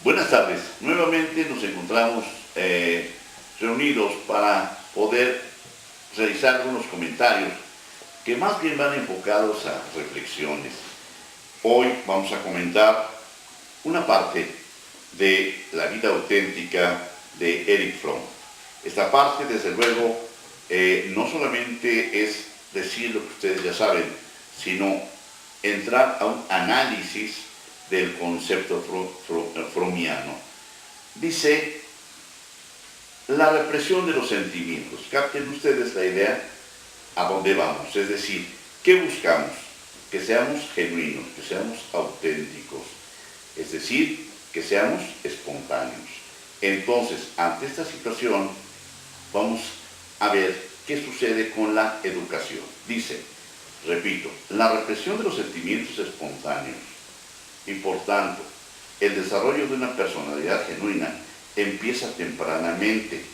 Buenas tardes. Nuevamente nos encontramos reunidos para poder realizar algunos comentarios que más bien van enfocados a reflexiones. Hoy vamos a comentar una parte de la vida auténtica de Erich Fromm. Esta parte, desde luego, no solamente es decir lo que ustedes ya saben, sino entrar a un análisis del concepto frommiano. Dice, la represión de los sentimientos. Capten ustedes la idea a dónde vamos, es decir, ¿qué buscamos? Que seamos genuinos, que seamos auténticos, es decir, que seamos espontáneos. Entonces, ante esta situación, vamos a ver qué sucede con la educación. Dice, repito, la represión de los sentimientos espontáneos. Y por tanto, el desarrollo de una personalidad genuina empieza tempranamente,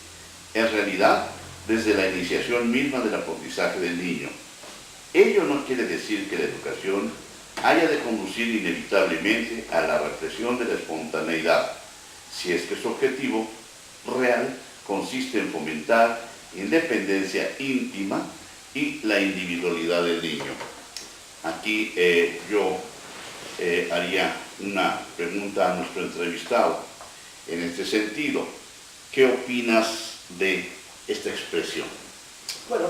en realidad desde la iniciación misma del aprendizaje del niño. Ello no quiere decir que la educación haya de conducir inevitablemente a la represión de la espontaneidad, si es que su objetivo real consiste en fomentar independencia íntima y la individualidad del niño. Aquí yo haría una pregunta a nuestro entrevistado en este sentido. ¿Qué opinas de esta expresión? Bueno,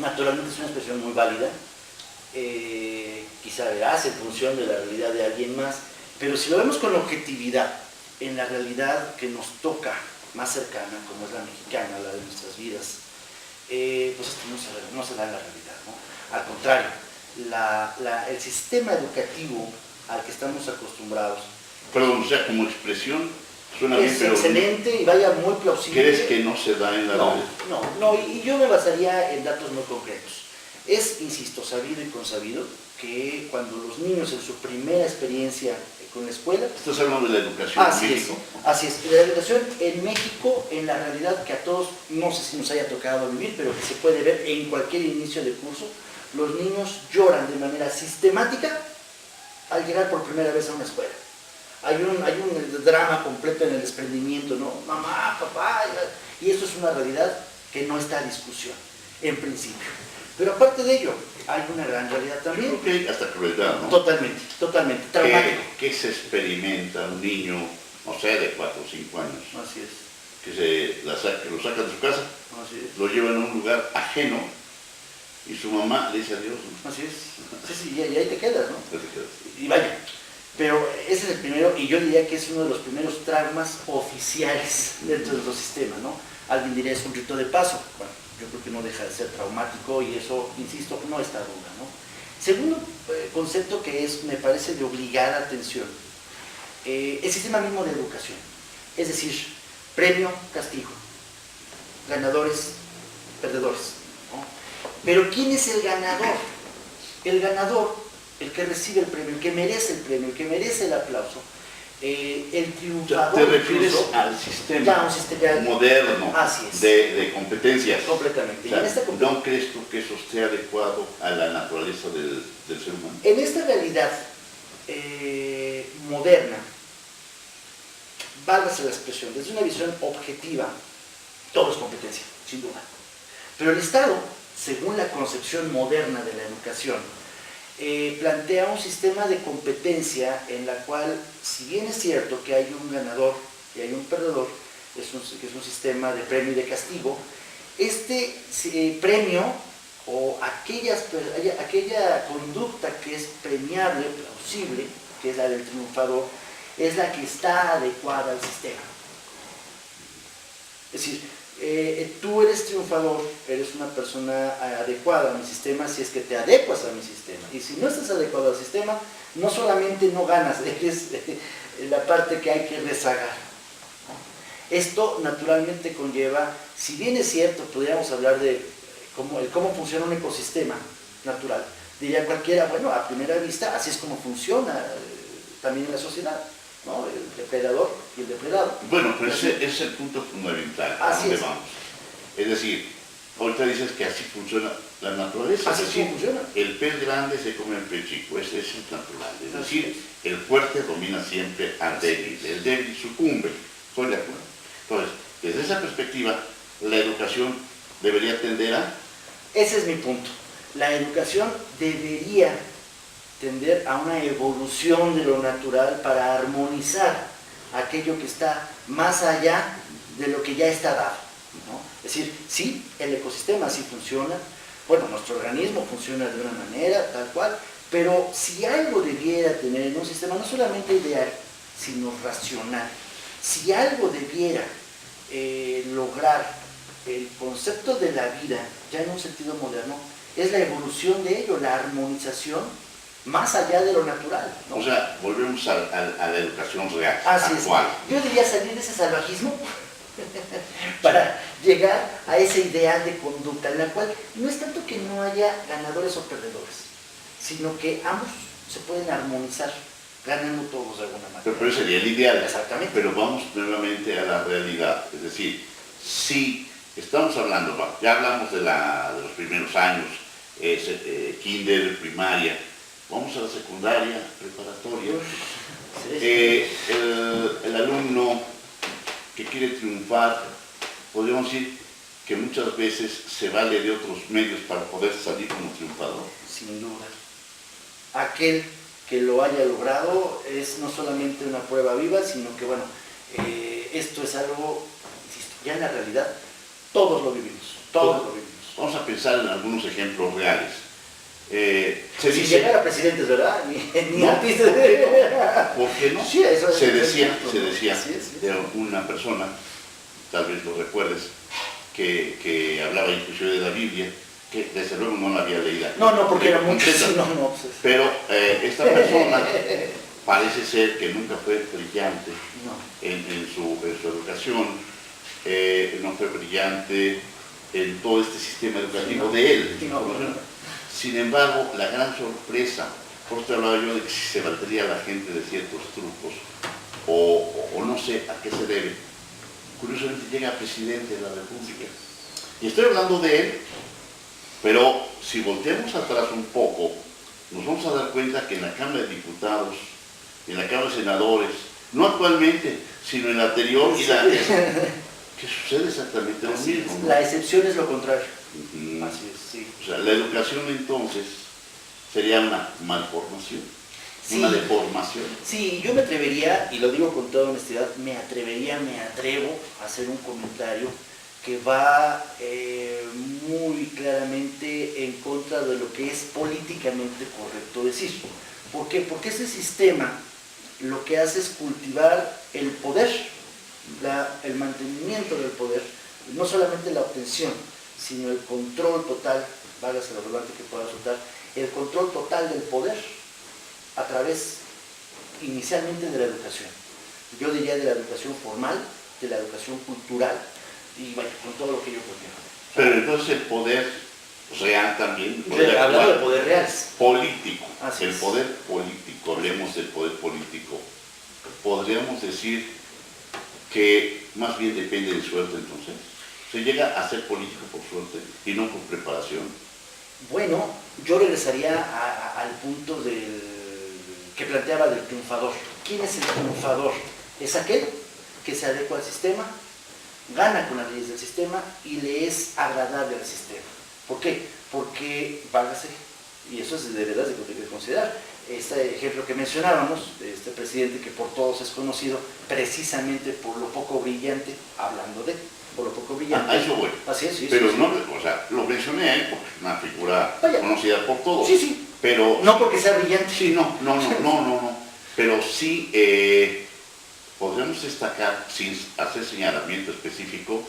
naturalmente es una expresión muy válida, quizá veraz en función de la realidad de alguien más, pero si lo vemos con objetividad, en la realidad que nos toca más cercana, como es la mexicana, la de nuestras vidas, pues esto no se da en la realidad, ¿no? Al contrario, el sistema educativo al que estamos acostumbrados. Perdón, o sea, como expresión suena bien, pero excelente y vaya muy plausible. ¿crees que no se da en la realidad? No, y yo me basaría en datos muy concretos. Es, insisto, sabido y consabido que cuando los niños en su primera experiencia con la escuela... ¿Estás hablando de la educación en México? Así es. La educación en México, en la realidad que a todos, no sé si nos haya tocado vivir, pero que se puede ver en cualquier inicio de curso, los niños lloran de manera sistemática al llegar por primera vez a una escuela. Hay un drama completo en el desprendimiento, ¿no? Mamá, papá, y eso es una realidad que no está a discusión, en principio. Pero aparte de ello, hay una gran realidad también. Yo creo que hay hasta crueldad, ¿no? Totalmente, traumático. ¿Qué se experimenta un niño, no sé, de 4 o 5 años? Así es. Que lo saca de su casa, lo lleva en un lugar ajeno y su mamá le dice adiós, ¿no? Así es. Sí, y ahí te quedas, ¿no? Ahí te quedas. Y vaya, pero ese es el primero, y yo diría que es uno de los primeros traumas oficiales dentro de nuestro sistema, ¿no? Alguien diría es un rito de paso. Bueno, yo creo que no deja de ser traumático y eso, insisto, no está duda, ¿no? Segundo concepto que me parece de obligada atención, el sistema mismo de educación, es decir, premio, castigo, ganadores, perdedores, ¿no? Pero ¿quién es el ganador? El ganador, el que recibe el premio, el que merece el premio, el que merece el aplauso, el triunfador. ¿Te refieres al sistema moderno de competencias? Completamente. O sea, ¿no crees tú que eso esté adecuado a la naturaleza del ser humano? En esta realidad moderna, válgase la expresión, desde una visión objetiva, todo es competencia, sin duda. Pero el Estado, según la concepción moderna de la educación, plantea un sistema de competencia en la cual, si bien es cierto que hay un ganador y hay un perdedor, que es un sistema de premio y de castigo, este premio o aquella conducta que es premiable, plausible, que es la del triunfador, es la que está adecuada al sistema. Es decir, tú eres triunfador, eres una persona adecuada a mi sistema si es que te adecuas a mi sistema. Y si no estás adecuado al sistema, no solamente no ganas, eres la parte que hay que rezagar. Esto naturalmente conlleva, si bien es cierto, podríamos hablar de cómo funciona un ecosistema natural. Diría cualquiera, bueno, a primera vista, así es como funciona también en la sociedad, ¿no? El depredador y el depredado. Bueno, pero ese es el punto fundamental a donde vamos. Es decir, ahorita dices que así funciona la naturaleza. Así es decir, funciona. el pez grande se come al pez chico, eso es natural. Es decir, el fuerte domina siempre al débil, el débil sucumbe. Estoy de acuerdo. Entonces, desde esa perspectiva, la educación debería tender a... Ese es mi punto. La educación debería tender a una evolución de lo natural para armonizar aquello que está más allá de lo que ya está dado, ¿no? Es decir, sí, el ecosistema así funciona, bueno, nuestro organismo funciona de una manera, tal cual, pero si algo debiera tener en un sistema no solamente ideal, sino racional, si algo debiera lograr el concepto de la vida, ya en un sentido moderno, es la evolución de ello, la armonización más allá de lo natural, ¿no? O sea, volvemos a la educación real, Así actual. es. Yo diría salir de ese salvajismo para llegar a ese ideal de conducta, en la cual no es tanto que no haya ganadores o perdedores, sino que ambos se pueden armonizar, ganando todos de alguna manera. Pero ese sería el ideal. Exactamente. Pero vamos nuevamente a la realidad. Es decir, si estamos hablando, ya hablamos de los primeros años, kinder, primaria, vamos a la secundaria, preparatoria. El alumno que quiere triunfar, podríamos decir que muchas veces se vale de otros medios para poder salir como triunfador. Sin duda. Aquel que lo haya logrado es no solamente una prueba viva, sino que, bueno, esto es algo, insisto, ya en la realidad, todos lo vivimos, todos lo vivimos. Vamos a pensar en algunos ejemplos reales. Sin llegar a presidentes, ¿verdad? Ni no, artistas. ¿por qué no? Sí, eso se es decía sí. de una persona, tal vez lo recuerdes, que hablaba inclusive de la Biblia, que desde luego no la había leído. No, porque era mucho, sí, no. Pues. Pero esta persona parece ser que nunca fue brillante en su educación, no fue brillante en todo este sistema educativo de él. Sin embargo, la gran sorpresa, por eso te hablaba yo de que si se valdría la gente de ciertos trucos, o no sé a qué se debe, curiosamente llega presidente de la República. Y estoy hablando de él, pero si volteamos atrás un poco, nos vamos a dar cuenta que en la Cámara de Diputados, en la Cámara de Senadores, no actualmente, sino en la anterior, que sucede exactamente lo mismo, ¿no? La excepción es lo contrario. Así es, sí. O sea, la educación entonces sería una malformación, una deformación. Sí, yo me atrevería, y lo digo con toda honestidad, me atrevo a hacer un comentario que va muy claramente en contra de lo que es políticamente correcto decir. ¿Por qué? Porque ese sistema lo que hace es cultivar el poder, el mantenimiento del poder, no solamente la obtención, sino el control total, válgase lo relevante que pueda resultar, el control total del poder a través inicialmente de la educación. Yo diría de la educación formal, de la educación cultural, y bueno, con todo lo que yo conlleva. Pero entonces el poder real también, hablando de poder real, político, así el es. Poder político, hablemos del poder político, podríamos decir que más bien depende de suerte entonces. Se llega a ser político por suerte y no por preparación. Bueno, yo regresaría al punto que planteaba del triunfador. ¿Quién es el triunfador? Es aquel que se adecua al sistema, gana con las leyes del sistema y le es agradable al sistema. ¿Por qué? Porque, válgase, y eso es de verdad de considerar, este ejemplo que mencionábamos, de este presidente que por todos es conocido, precisamente por lo poco brillante, hablando de, por lo poco brillante. Eso bueno. Así es, sí. Pero sí, no, sí. O sea, lo mencioné a él porque es una figura Vaya. conocida por todos. Sí, sí. Pero no porque sea brillante. Sí, no. Pero sí podríamos destacar, sin hacer señalamiento específico,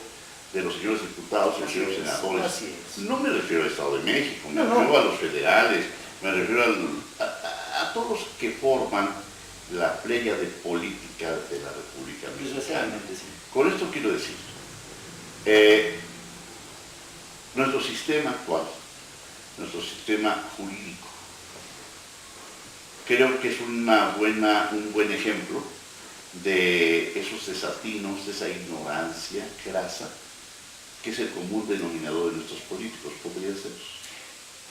de los señores diputados y los señores senadores. Así es. No me refiero al Estado de México, me No. refiero a los federales, me refiero a todos los que forman la playa de política de la República Mexicana. Desgraciadamente, sí. Con esto quiero decir, nuestro sistema actual, nuestro sistema jurídico, creo que es un buen ejemplo de esos desatinos, de esa ignorancia crasa que es el común denominador de nuestros políticos, podría ser.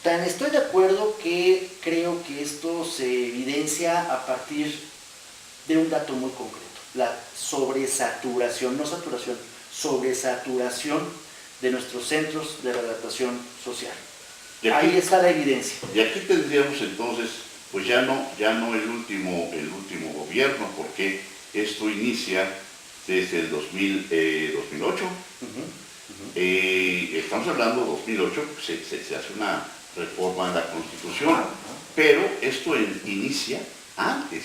Tan estoy de acuerdo que creo que esto se evidencia a partir de un dato muy concreto, la sobresaturación, no saturación, sobresaturación de nuestros centros de readaptación social. Ahí está la evidencia. Y aquí tendríamos entonces, pues ya no el último gobierno, porque esto inicia desde el 2008. Estamos hablando de 2008, se hace una reforma en la Constitución, pero esto inicia antes,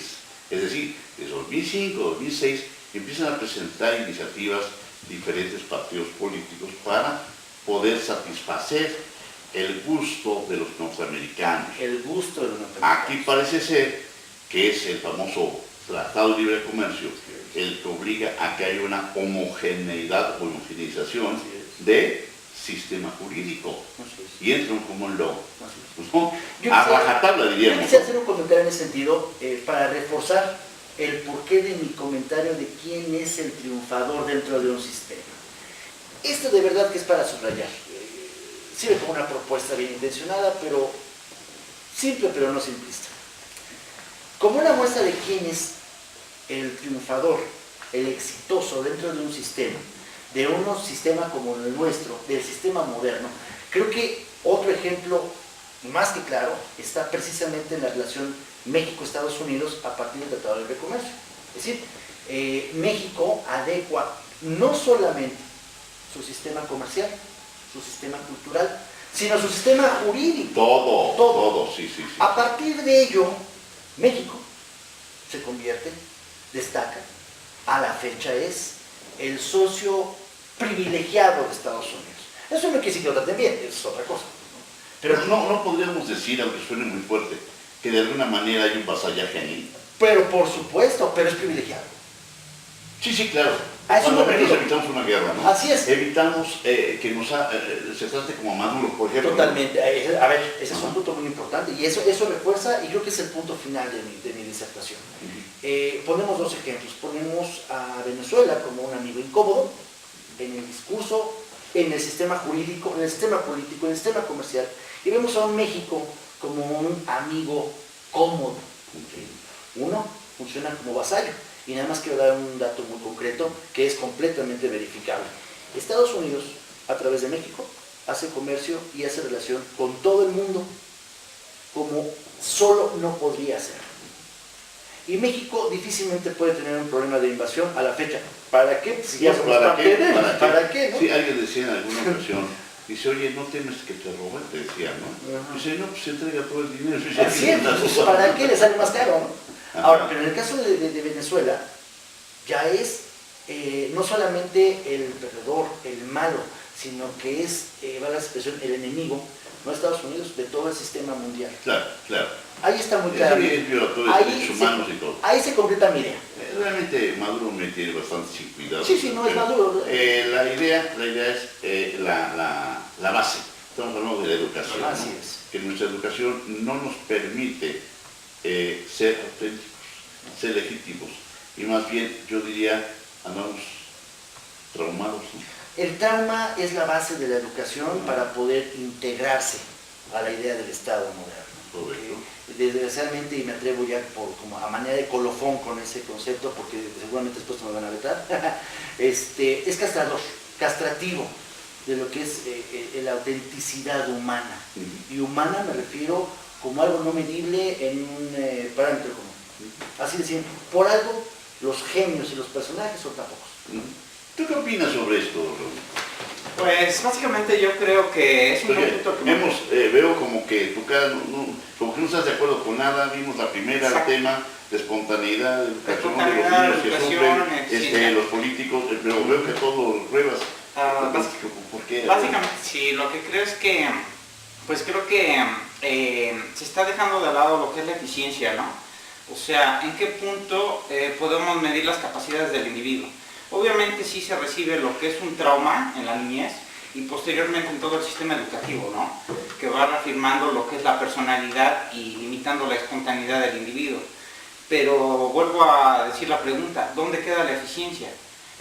es decir, desde 2005, 2006, empiezan a presentar iniciativas diferentes partidos políticos para poder satisfacer el gusto de los norteamericanos. El gusto de los norteamericanos. Aquí parece ser que es el famoso Tratado de Libre Comercio el que obliga a que haya una homogeneización de sistema jurídico. Y entran como en lo, ¿no? A rajatabla, diríamos. Yo quisiera hacer un comentario en ese sentido para reforzar el porqué de mi comentario de quién es el triunfador dentro de un sistema. Esto de verdad que es para subrayar. Sirve como una propuesta bien intencionada, pero simple pero no simplista. Como una muestra de quién es el triunfador, el exitoso dentro de un sistema, de un sistema como el nuestro, del sistema moderno, creo que otro ejemplo más que claro está precisamente en la relación México-Estados Unidos a partir del Tratado de Libre Comercio. Es decir, México adecua no solamente su sistema comercial, su sistema cultural, sino su sistema jurídico. Todo, sí. A partir de ello, México se convierte, destaca, a la fecha es el socio privilegiado de Estados Unidos. Eso no quiere decir que lo traten bien, es otra cosa, ¿no? Pero no podríamos decir, aunque suene muy fuerte, que de alguna manera hay un vasallaje ahí. Pero por supuesto, pero es privilegiado. Sí, claro. A eso Cuando me menos refiero. evitamos una guerra, ¿no? Así es. Evitamos que se trate como a Maduro, por ejemplo. Totalmente. A ver, ese es un punto muy importante y eso refuerza, y creo que es el punto final de mi disertación. Ponemos dos ejemplos. Ponemos a Venezuela como un amigo incómodo en el discurso, en el sistema jurídico, en el sistema político, en el sistema comercial, y vemos a un México como un amigo cómodo. Uno funciona como vasallo. Y nada más quiero dar un dato muy concreto que es completamente verificable. Estados Unidos, a través de México, hace comercio y hace relación con todo el mundo como solo no podría hacer. Y México difícilmente puede tener un problema de invasión a la fecha. ¿Para qué? Si ya somos parte de él. ¿Para qué? ¿No? Sí, alguien decía en alguna ocasión, dice, oye, no temes que te roben, te decía, ¿no? Dice, no, pues se entrega todo el dinero. Así es, pues, ¿para qué le sale más caro, no? Ahora, pero en el caso de Venezuela, ya es no solamente el perdedor, el malo, sino que es, va la expresión, el enemigo, no Estados Unidos, de todo el sistema mundial. Claro. Ahí está muy claro. Es violador de derechos humanos y todo. Ahí se completa mi idea. Realmente Maduro me tiene bastante sin cuidado. Sí, no es Maduro. La idea es la base. Estamos hablando de la educación. Así ¿no? es. Que nuestra educación no nos permite ser auténticos, ser legítimos. Y más bien, yo diría, andamos traumados, ¿no? El trauma es la base de la educación para poder integrarse a la idea del Estado moderno. Desgraciadamente, y me atrevo ya como a manera de colofón con ese concepto, porque seguramente después me van a vetar, es castrador, castrativo de lo que es la autenticidad humana. Y humana me refiero como algo no medible en un parámetro común. Así de simple. Por algo, los genios y los personajes son tan pocos. ¿Tú qué opinas sobre esto, Raúl? Pues básicamente yo creo que es un punto que... veo como que tu cara como que no estás de acuerdo con nada. Vimos la primera, el tema de espontaneidad, de educación, de los niños que sufren, los políticos, pero veo que todo lo pruebas. ¿Por qué? Básicamente, sí, lo que creo es que, pues creo que se está dejando de lado lo que es la eficiencia, ¿no? O sea, ¿en qué punto podemos medir las capacidades del individuo? Obviamente sí se recibe lo que es un trauma en la niñez y posteriormente en todo el sistema educativo, ¿no? Que va reafirmando lo que es la personalidad y limitando la espontaneidad del individuo. Pero vuelvo a decir la pregunta, ¿dónde queda la eficiencia?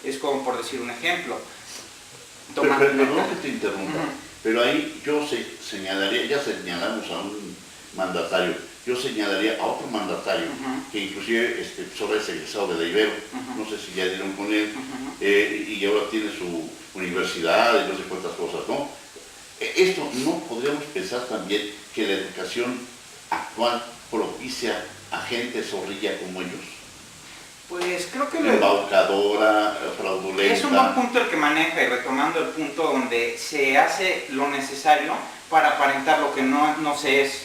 Es como por decir un ejemplo. Perdón que te interrumpa, pero ahí yo señalaría, ya señalamos a un mandatario, yo señalaría a otro mandatario, que inclusive solo es egresado de la Ibero, no sé si ya dieron con él, y ahora tiene su universidad y no sé cuántas cosas, ¿no? Esto no podríamos pensar también que la educación actual propicia a gente zorrilla como ellos. Pues creo que Embaucadora, fraudulenta. es un buen punto el que maneja, y retomando el punto donde se hace lo necesario para aparentar lo que no se es,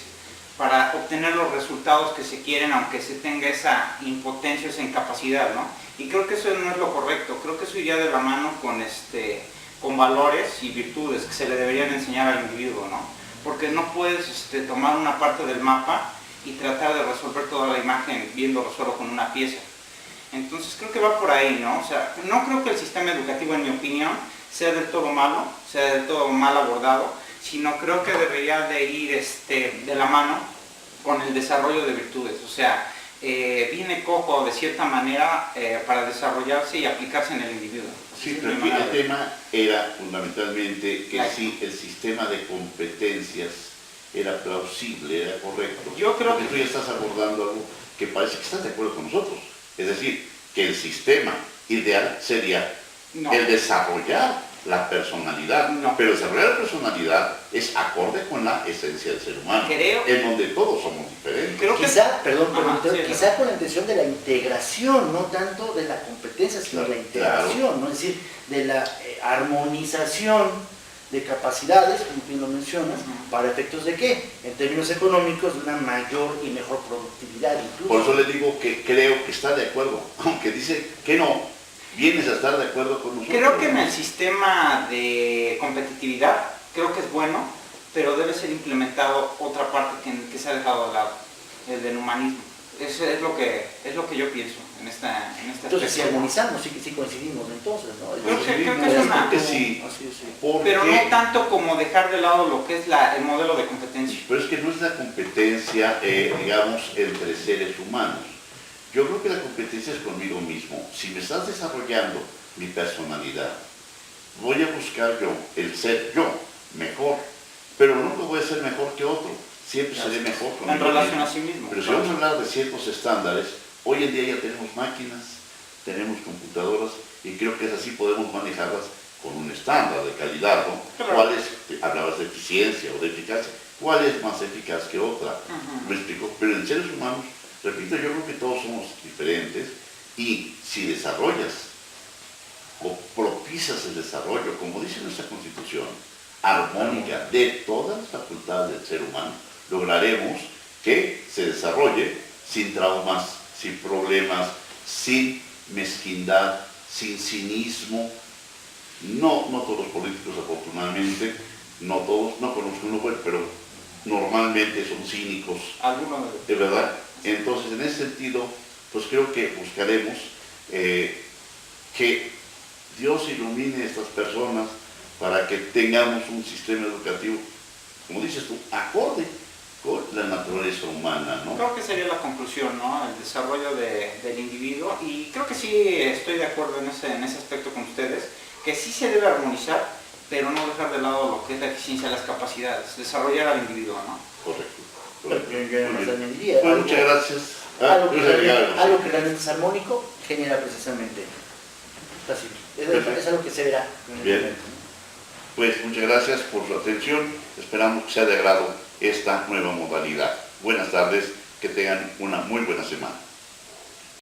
para obtener los resultados que se quieren, aunque se tenga esa impotencia, esa incapacidad, ¿no? Y creo que eso no es lo correcto, creo que eso iría de la mano con valores y virtudes que se le deberían enseñar al individuo, ¿no? Porque no puedes tomar una parte del mapa y tratar de resolver toda la imagen viéndolo solo con una pieza. Entonces creo que va por ahí, ¿no? O sea, no creo que el sistema educativo, en mi opinión, sea del todo malo, sea del todo mal abordado, sino creo que debería de ir de la mano con el desarrollo de virtudes. O sea, viene cojo de cierta manera para desarrollarse y aplicarse en el individuo. Sí, pero aquí el tema era fundamentalmente que si el sistema de competencias era plausible, era correcto. Yo creo que tú ya estás abordando algo que parece que estás de acuerdo con nosotros. Es decir, que el sistema ideal sería el desarrollar la personalidad, pero desarrollar la personalidad es acorde con la esencia del ser humano, en donde todos somos diferentes. Quizá con la intención de la integración, no tanto de la competencia, sino de la integración, ¿no? Es decir, de la armonización de capacidades, como bien lo mencionas, ¿para efectos de qué? En términos económicos, de una mayor y mejor productividad incluso. Por eso le digo que creo que está de acuerdo, aunque dice que no, vienes a estar de acuerdo con nosotros. Creo que en el sistema de competitividad, creo que es bueno, pero debe ser implementado otra parte que se ha dejado de lado, el del humanismo. Eso es lo que yo pienso en esta Entonces, si armonizamos, sí coincidimos entonces, ¿no? Creo que es una... sí. Pero no tanto como dejar de lado lo que es el modelo de competencia. Pero es que no es la competencia, digamos, entre seres humanos. Yo creo que la competencia es conmigo mismo. Si me estás desarrollando mi personalidad, voy a buscar yo, el ser yo, mejor. Pero nunca voy a ser mejor que otro. Siempre seré mejor conmigo en relación a sí mismo. Pero si vamos a hablar de ciertos estándares, hoy en día ya tenemos máquinas, tenemos computadoras, y creo que es así, podemos manejarlas con un estándar de calidad, ¿no? ¿Cuál es, hablabas de eficiencia o de eficacia, cuál es más eficaz que otra? ¿Me explico? Pero en seres humanos, repito, yo creo que todos somos diferentes, y si desarrollas o propicias el desarrollo, como dice nuestra Constitución, armónica de todas las facultades del ser humano, lograremos que se desarrolle sin traumas, sin problemas, sin mezquindad, sin cinismo. No todos los políticos, afortunadamente, no todos, no conozco uno, pero normalmente son cínicos. Algunos de verdad. Entonces, en ese sentido, pues creo que buscaremos que Dios ilumine a estas personas para que tengamos un sistema educativo, como dices tú, acorde con la naturaleza humana, ¿no? Creo que sería la conclusión, ¿no? El desarrollo del individuo, y creo que sí estoy de acuerdo en ese aspecto con ustedes, que sí se debe armonizar, pero no dejar de lado lo que es la eficiencia de las capacidades, desarrollar al individuo, ¿no? Correcto. Bueno, muchas gracias. Algo que realmente es armónico genera precisamente es algo que se verá. Bien. Pues muchas gracias por su atención. Esperamos que sea de agrado esta nueva modalidad. Buenas tardes, que tengan una muy buena semana.